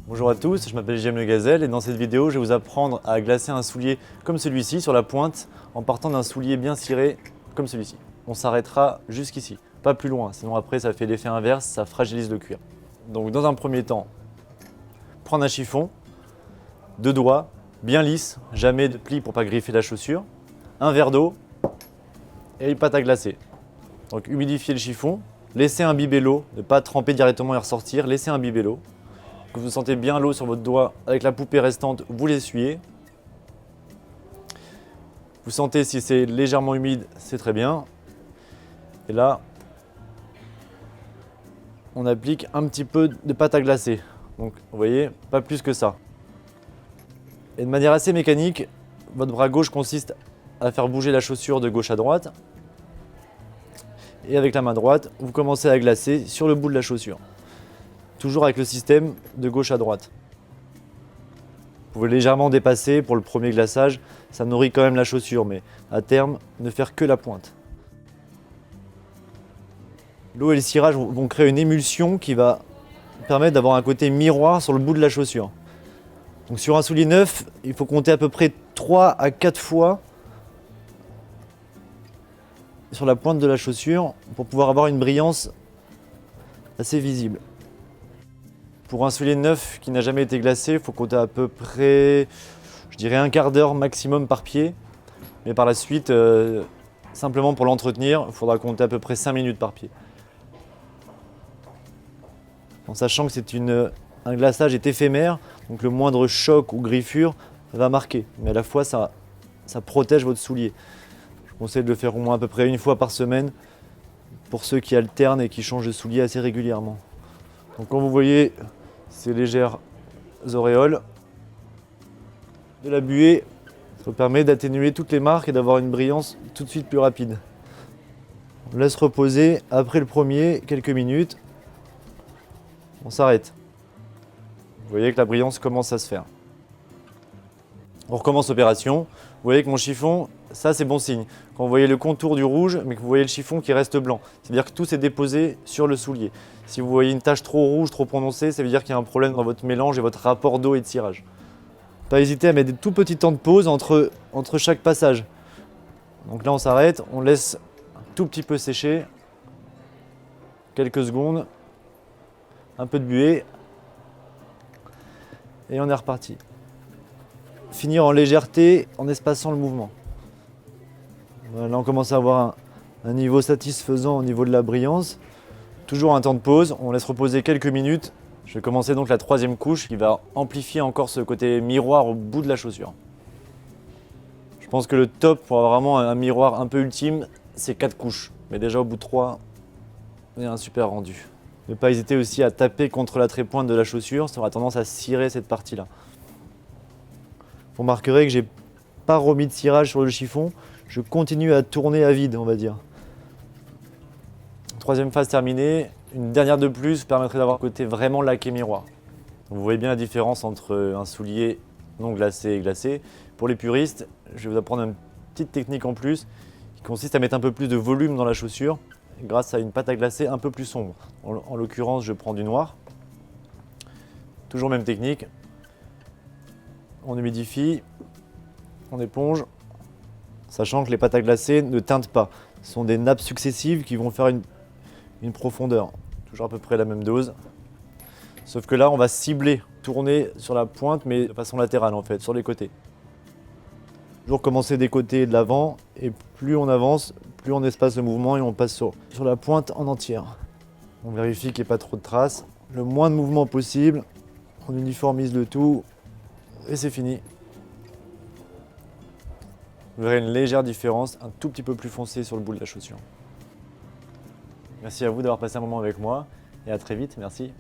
Bonjour à tous, je m'appelle JM Le Gazelle et dans cette vidéo, je vais vous apprendre à glacer un soulier comme celui-ci sur la pointe en partant d'un soulier bien ciré comme celui-ci. On s'arrêtera jusqu'ici, pas plus loin, sinon après ça fait l'effet inverse, ça fragilise le cuir. Donc dans un premier temps, prendre un chiffon, 2 doigts, bien lisse, jamais de plis pour pas griffer la chaussure, un verre d'eau et une pâte à glacer. Donc humidifier le chiffon, laisser imbiber l'eau, ne pas tremper directement et ressortir, laisser imbiber l'eau. Que vous sentez bien l'eau sur votre doigt avec la poupée restante, vous l'essuyez. Vous sentez si c'est légèrement humide, c'est très bien. Et là, on applique un petit peu de pâte à glacer. Donc vous voyez, pas plus que ça. Et de manière assez mécanique, votre bras gauche consiste à faire bouger la chaussure de gauche à droite. Et avec la main droite, vous commencez à glacer sur le bout de la chaussure. Toujours avec le système de gauche à droite. Vous pouvez légèrement dépasser pour le premier glaçage, ça nourrit quand même la chaussure, mais à terme, ne faire que la pointe. L'eau et le cirage vont créer une émulsion qui va permettre d'avoir un côté miroir sur le bout de la chaussure. Donc sur un soulier neuf, il faut compter à peu près 3 à 4 fois sur la pointe de la chaussure pour pouvoir avoir une brillance assez visible. Pour un soulier neuf qui n'a jamais été glacé, il faut compter à peu près, je dirais, un quart d'heure maximum par pied. Mais par la suite, simplement pour l'entretenir, il faudra compter à peu près 5 minutes par pied. En sachant que un glaçage est éphémère, donc le moindre choc ou griffure va marquer. Mais à la fois, ça protège votre soulier. Je vous conseille de le faire au moins à peu près une fois par semaine pour ceux qui alternent et qui changent de soulier assez régulièrement. Donc comme vous voyez, ces légères auréoles de la buée, ça permet d'atténuer toutes les marques et d'avoir une brillance tout de suite plus rapide. On laisse reposer après le premier quelques minutes. On s'arrête. Vous voyez que la brillance commence à se faire. On recommence l'opération. Vous voyez que mon chiffon, ça c'est bon signe. Quand vous voyez le contour du rouge, mais que vous voyez le chiffon qui reste blanc, c'est-à-dire que tout s'est déposé sur le soulier. Si vous voyez une tache trop rouge, trop prononcée, ça veut dire qu'il y a un problème dans votre mélange et votre rapport d'eau et de cirage. Pas hésiter à mettre des tout petits temps de pause entre chaque passage. Donc là on s'arrête, on laisse un tout petit peu sécher, quelques secondes, un peu de buée, et on est reparti. Finir en légèreté en espaçant le mouvement. Là on commence à avoir un niveau satisfaisant au niveau de la brillance. Toujours un temps de pause, on laisse reposer quelques minutes. Je vais commencer donc la troisième couche qui va amplifier encore ce côté miroir au bout de la chaussure. Je pense que le top pour avoir vraiment un miroir un peu ultime, c'est 4 couches. Mais déjà au bout de 3, il y a un super rendu. Ne pas hésiter aussi à taper contre la trépointe de la chaussure, ça aura tendance à cirer cette partie-là. Vous remarquerez que j'ai pas remis de cirage sur le chiffon, je continue à tourner à vide, on va dire. Troisième phase terminée, une dernière de plus permettrait d'avoir un côté vraiment laqué miroir. Vous voyez bien la différence entre un soulier non glacé et glacé. Pour les puristes, je vais vous apprendre une petite technique en plus qui consiste à mettre un peu plus de volume dans la chaussure grâce à une pâte à glacer un peu plus sombre. En l'occurrence, je prends du noir. Toujours même technique. On humidifie, on éponge, sachant que les pâtes à glacer ne teintent pas. Ce sont des nappes successives qui vont faire une profondeur. Toujours à peu près la même dose. Sauf que là, on va cibler, tourner sur la pointe, mais de façon latérale en fait, sur les côtés. Toujours commencer des côtés et de l'avant, et plus on avance, plus on espace le mouvement et on passe sur la pointe en entière. On vérifie qu'il n'y ait pas trop de traces. Le moins de mouvement possible, on uniformise le tout, et c'est fini. Vous verrez une légère différence, un tout petit peu plus foncé sur le bout de la chaussure. Merci à vous d'avoir passé un moment avec moi et à très vite, merci.